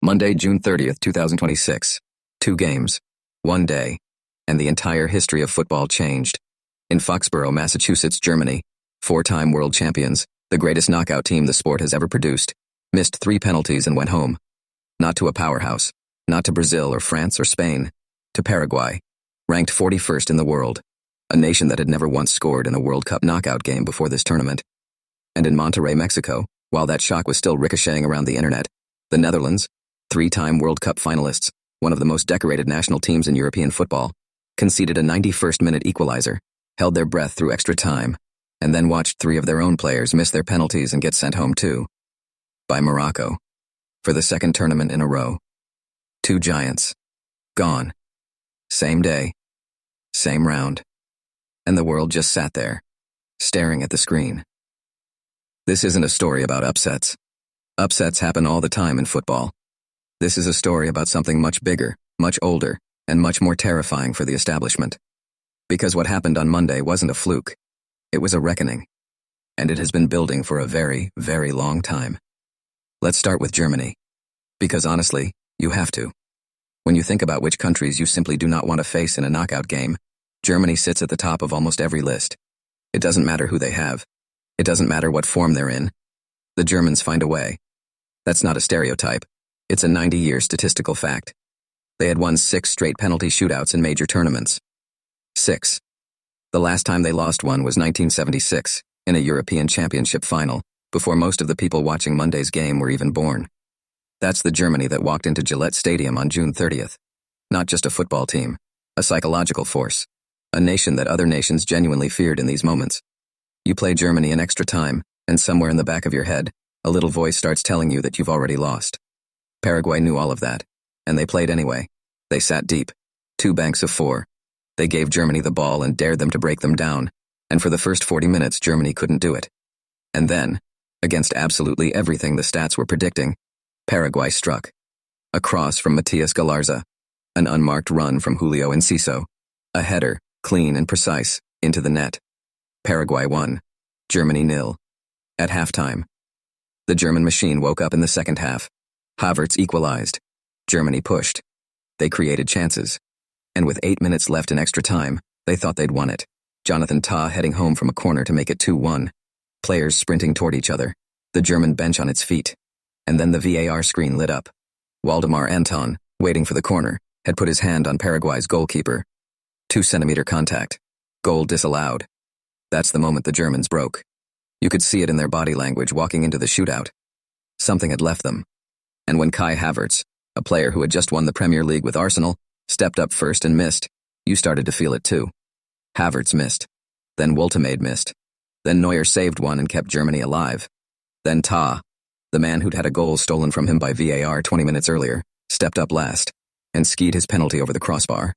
Monday, June 30th, 2026. 2 games, 1 day, and the entire history of football changed. In Foxborough, Massachusetts, Germany, 4-time world champions, the greatest knockout team the sport has ever produced, missed 3 penalties and went home. Not to a powerhouse, not to Brazil or France or Spain, to Paraguay, ranked 41st in the world, a nation that had never once scored in a World Cup knockout game before this tournament. And in Monterrey, Mexico, while that shock was still ricocheting around the internet, the Netherlands, 3-time World Cup finalists, one of the most decorated national teams in European football, conceded a 91st-minute equalizer, held their breath through extra time, and then watched 3 of their own players miss their penalties and get sent home too. By Morocco. For the 2nd tournament in a row. 2 giants. Gone. Same day. Same round. And the world just sat there, staring at the screen. This isn't a story about upsets. Upsets happen all the time in football. This is a story about something much bigger, much older, and much more terrifying for the establishment. Because what happened on Monday wasn't a fluke. It was a reckoning. And it has been building for a very, very long time. Let's start with Germany. Because honestly, you have to. When you think about which countries you simply do not want to face in a knockout game, Germany sits at the top of almost every list. It doesn't matter who they have. It doesn't matter what form they're in. The Germans find a way. That's not a stereotype. It's a 90-year statistical fact. They had won 6 straight penalty shootouts in major tournaments. 6. The last time they lost one was 1976, in a European Championship final, before most of the people watching Monday's game were even born. That's the Germany that walked into Gillette Stadium on June 30th. Not just a football team, a psychological force. A nation that other nations genuinely feared in these moments. You play Germany in extra time, and somewhere in the back of your head, a little voice starts telling you that you've already lost. Paraguay knew all of that, and they played anyway. They sat deep, 2 banks of 4. They gave Germany the ball and dared them to break them down, and for the first 40 minutes Germany couldn't do it. And then, against absolutely everything the stats were predicting, Paraguay struck. A cross from Matias Galarza, an unmarked run from Julio Enciso, a header, clean and precise, into the net. Paraguay won, Germany 0. At halftime, the German machine woke up in the second half. Havertz equalized. Germany pushed. They created chances. And with 8 minutes left in extra time, they thought they'd won it. Jonathan Tah heading home from a corner to make it 2-1. Players sprinting toward each other. The German bench on its feet. And then the VAR screen lit up. Waldemar Anton, waiting for the corner, had put his hand on Paraguay's goalkeeper. 2-centimeter contact. Goal disallowed. That's the moment the Germans broke. You could see it in their body language walking into the shootout. Something had left them. And when Kai Havertz, a player who had just won the Premier League with Arsenal, stepped up first and missed, you started to feel it too. Havertz missed. Then Woltemade missed. Then Neuer saved one and kept Germany alive. Then Tah, the man who'd had a goal stolen from him by VAR 20 minutes earlier, stepped up last and skied his penalty over the crossbar.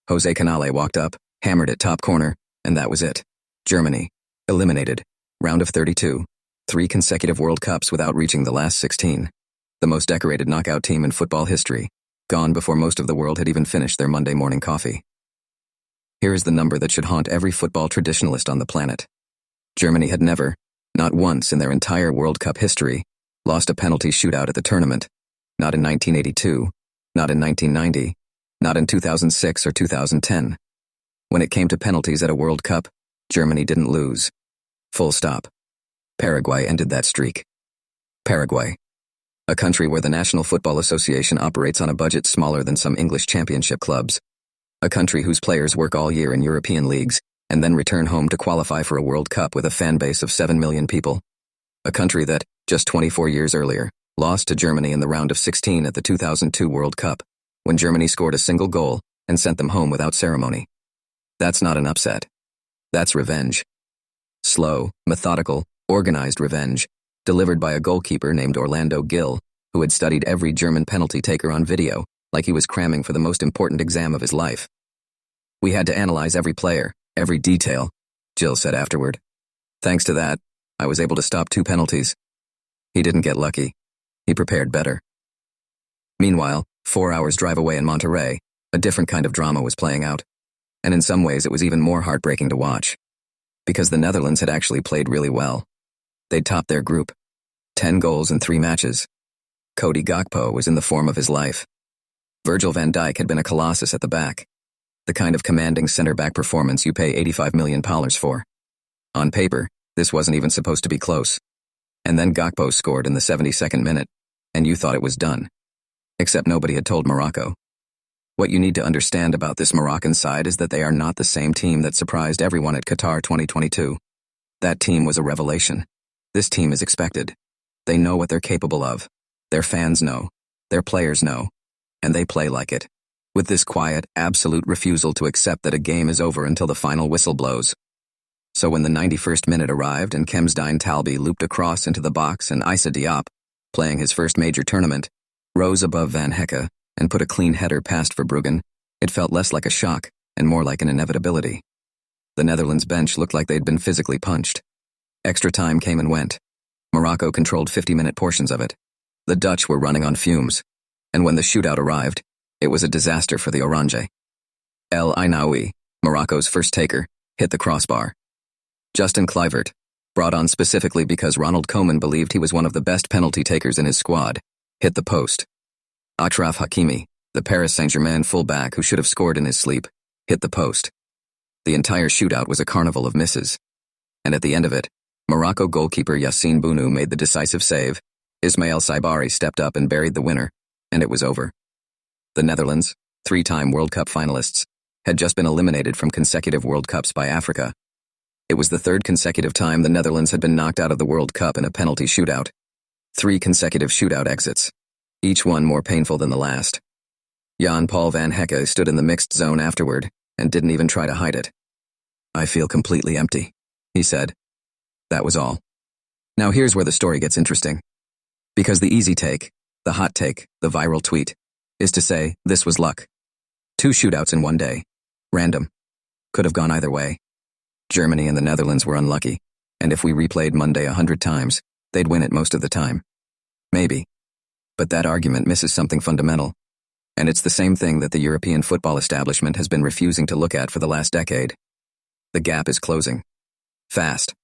Jose Canale walked up, hammered it top corner, and that was it. Germany, eliminated. Round of 32. 3 consecutive World Cups without reaching the last 16. The most decorated knockout team in football history, gone before most of the world had even finished their Monday morning coffee. Here is the number that should haunt every football traditionalist on the planet. Germany had never, not once in their entire World Cup history, lost a penalty shootout at the tournament. Not in 1982, not in 1990, not in 2006 or 2010. When it came to penalties at a World Cup, Germany didn't lose. Full stop. Paraguay ended that streak. Paraguay. A country where the National Football Association operates on a budget smaller than some English championship clubs. A country whose players work all year in European leagues and then return home to qualify for a World Cup with a fan base of 7 million people. A country that, just 24 years earlier, lost to Germany in the round of 16 at the 2002 World Cup, when Germany scored a single goal and sent them home without ceremony. That's not an upset. That's revenge. Slow, methodical, organized revenge, delivered by a goalkeeper named Orlando Gil, who had studied every German penalty taker on video, like he was cramming for the most important exam of his life. We had to analyze every player, every detail, Gil said afterward. Thanks to that, I was able to stop 2 penalties. He didn't get lucky. He prepared better. Meanwhile, 4 hours drive away in Monterrey, a different kind of drama was playing out. And in some ways it was even more heartbreaking to watch. Because the Netherlands had actually played really well. They'd topped their group. 10 goals in 3 matches. Cody Gakpo was in the form of his life. Virgil van Dijk had been a colossus at the back. The kind of commanding center-back performance you pay $85 million for. On paper, this wasn't even supposed to be close. And then Gakpo scored in the 72nd minute, and you thought it was done. Except nobody had told Morocco. What you need to understand about this Moroccan side is that they are not the same team that surprised everyone at Qatar 2022. That team was a revelation. This team is expected. They know what they're capable of. Their fans know. Their players know. And they play like it. With this quiet, absolute refusal to accept that a game is over until the final whistle blows. So when the 91st minute arrived and Kemsdijn Talbi looped across into the box and Issa Diop, playing his first major tournament, rose above Van Hecke and put a clean header past Verbruggen, it felt less like a shock and more like an inevitability. The Netherlands bench looked like they'd been physically punched. Extra time came and went. Morocco controlled 50-minute portions of it. The Dutch were running on fumes. And when the shootout arrived, it was a disaster for the Orange. El Ainaoui, Morocco's first taker, hit the crossbar. Justin Kluivert, brought on specifically because Ronald Koeman believed he was one of the best penalty takers in his squad, hit the post. Achraf Hakimi, the Paris Saint-Germain fullback who should have scored in his sleep, hit the post. The entire shootout was a carnival of misses. And at the end of it, Morocco goalkeeper Yassine Bounou made the decisive save, Ismail Saibari stepped up and buried the winner, and it was over. The Netherlands, 3-time World Cup finalists, had just been eliminated from consecutive World Cups by Africa. It was the third consecutive time the Netherlands had been knocked out of the World Cup in a penalty shootout. 3 consecutive shootout exits, each one more painful than the last. Jan-Paul van Hecke stood in the mixed zone afterward and didn't even try to hide it. "I feel completely empty," he said. That was all. Now here's where the story gets interesting. Because the easy take, the hot take, the viral tweet, is to say this was luck. 2 shootouts in one day. Random. Could have gone either way. Germany and the Netherlands were unlucky, and if we replayed Monday 100 times, they'd win it most of the time. Maybe. But that argument misses something fundamental. And it's the same thing that the European football establishment has been refusing to look at for the last decade. The gap is closing. Fast.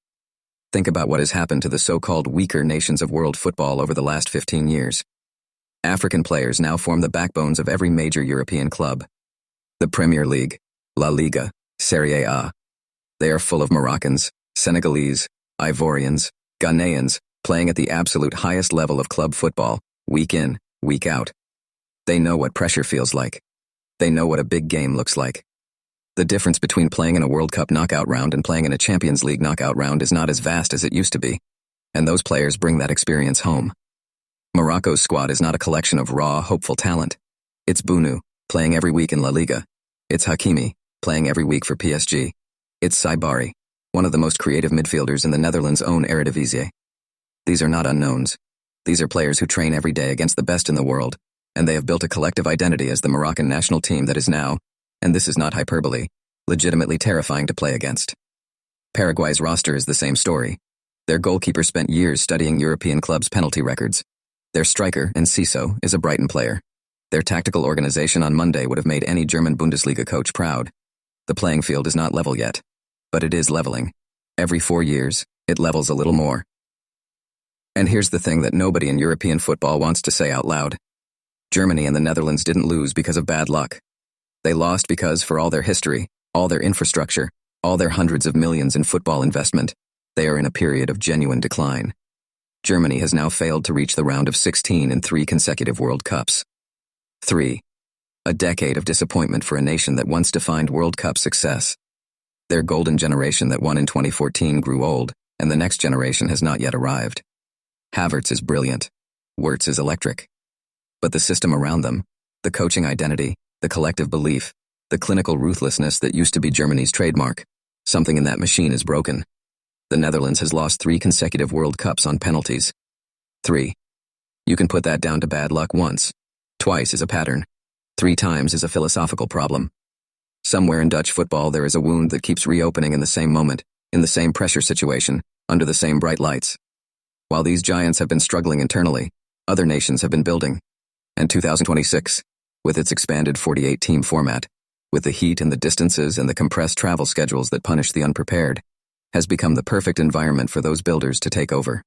Think about what has happened to the so-called weaker nations of world football over the last 15 years. African players now form the backbones of every major European club. The Premier League, La Liga, Serie A. They are full of Moroccans, Senegalese, Ivorians, Ghanaians, playing at the absolute highest level of club football, week in, week out. They know what pressure feels like. They know what a big game looks like. The difference between playing in a World Cup knockout round and playing in a Champions League knockout round is not as vast as it used to be, and those players bring that experience home. Morocco's squad is not a collection of raw, hopeful talent. It's Bounou, playing every week in La Liga. It's Hakimi, playing every week for PSG. It's Saibari, one of the most creative midfielders in the Netherlands' own Eredivisie. These are not unknowns. These are players who train every day against the best in the world, and they have built a collective identity as the Moroccan national team that is now, and this is not hyperbole, legitimately terrifying to play against. Paraguay's roster is the same story. Their goalkeeper spent years studying European clubs' penalty records. Their striker, Enciso, is a Brighton player. Their tactical organization on Monday would have made any German Bundesliga coach proud. The playing field is not level yet, but it is leveling. Every 4 years, it levels a little more. And here's the thing that nobody in European football wants to say out loud. Germany and the Netherlands didn't lose because of bad luck. They lost because, for all their history, all their infrastructure, all their hundreds of millions in football investment, they are in a period of genuine decline. Germany has now failed to reach the round of 16 in 3 consecutive World Cups. 3. A decade of disappointment for a nation that once defined World Cup success. Their golden generation that won in 2014 grew old, and the next generation has not yet arrived. Havertz is brilliant. Wirtz is electric. But the system around them, the coaching identity, the collective belief, the clinical ruthlessness that used to be Germany's trademark, something in that machine is broken. The Netherlands has lost 3 consecutive World Cups on penalties. 3. You can put that down to bad luck once. Twice is a pattern. 3 times is a philosophical problem. Somewhere in Dutch football there is a wound that keeps reopening in the same moment, in the same pressure situation, under the same bright lights. While these giants have been struggling internally, other nations have been building. And 2026, with its expanded 48-team format, with the heat and the distances and the compressed travel schedules that punish the unprepared, has become the perfect environment for those builders to take over.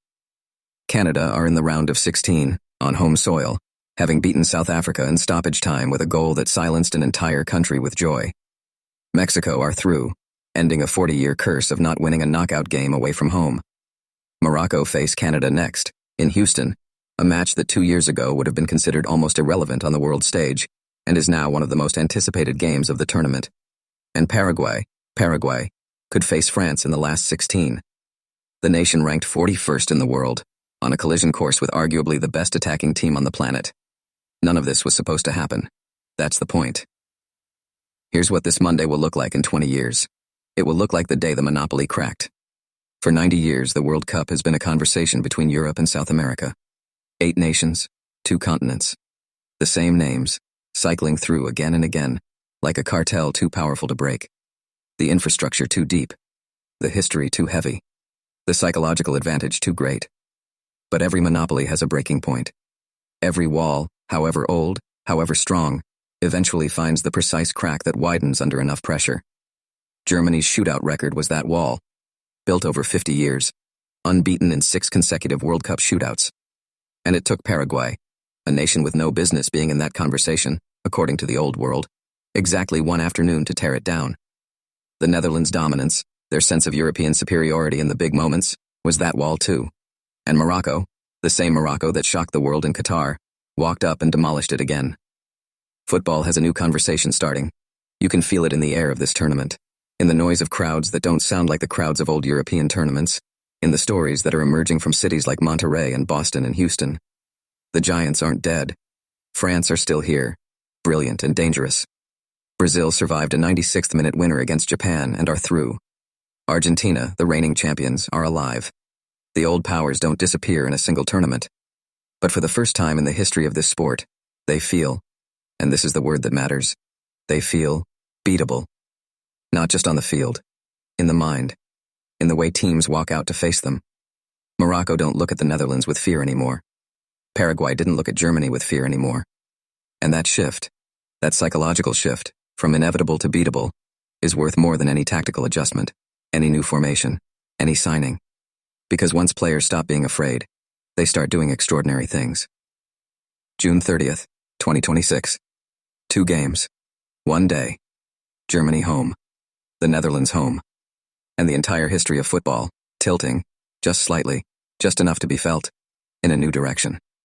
Canada are in the round of 16, on home soil, having beaten South Africa in stoppage time with a goal that silenced an entire country with joy. Mexico are through, ending a 40-year curse of not winning a knockout game away from home. Morocco face Canada next, in Houston, a match that 2 years ago would have been considered almost irrelevant on the world stage, and is now one of the most anticipated games of the tournament. And Paraguay, could face France in the last 16. The nation ranked 41st in the world, on a collision course with arguably the best attacking team on the planet. None of this was supposed to happen. That's the point. Here's what this Monday will look like in 20 years. It will look like the day the monopoly cracked. For 90 years, the World Cup has been a conversation between Europe and South America. 8 nations, 2 continents. The same names, cycling through again and again, like a cartel too powerful to break. The infrastructure too deep. The history too heavy. The psychological advantage too great. But every monopoly has a breaking point. Every wall, however old, however strong, eventually finds the precise crack that widens under enough pressure. Germany's shootout record was that wall. Built over 50 years, unbeaten in 6 consecutive World Cup shootouts. And it took Paraguay, a nation with no business being in that conversation, according to the old world, exactly 1 afternoon to tear it down. The Netherlands' dominance, their sense of European superiority in the big moments, was that wall too. And Morocco, the same Morocco that shocked the world in Qatar, walked up and demolished it again. Football has a new conversation starting. You can feel it in the air of this tournament, in the noise of crowds that don't sound like the crowds of old European tournaments, in the stories that are emerging from cities like Monterrey and Boston and Houston. The giants aren't dead. France are still here, brilliant and dangerous. Brazil survived a 96th-minute winner against Japan and are through. Argentina, the reigning champions, are alive. The old powers don't disappear in a single tournament. But for the first time in the history of this sport, they feel, and this is the word that matters, they feel beatable. Not just on the field, in the mind, in the way teams walk out to face them. Morocco don't look at the Netherlands with fear anymore. Paraguay didn't look at Germany with fear anymore. And that shift, that psychological shift, from inevitable to beatable, is worth more than any tactical adjustment, any new formation, any signing. Because once players stop being afraid, they start doing extraordinary things. June 30th, 2026. 2 games. 1 day. Germany home. The Netherlands home. And the entire history of football, tilting, just slightly, just enough to be felt, in a new direction.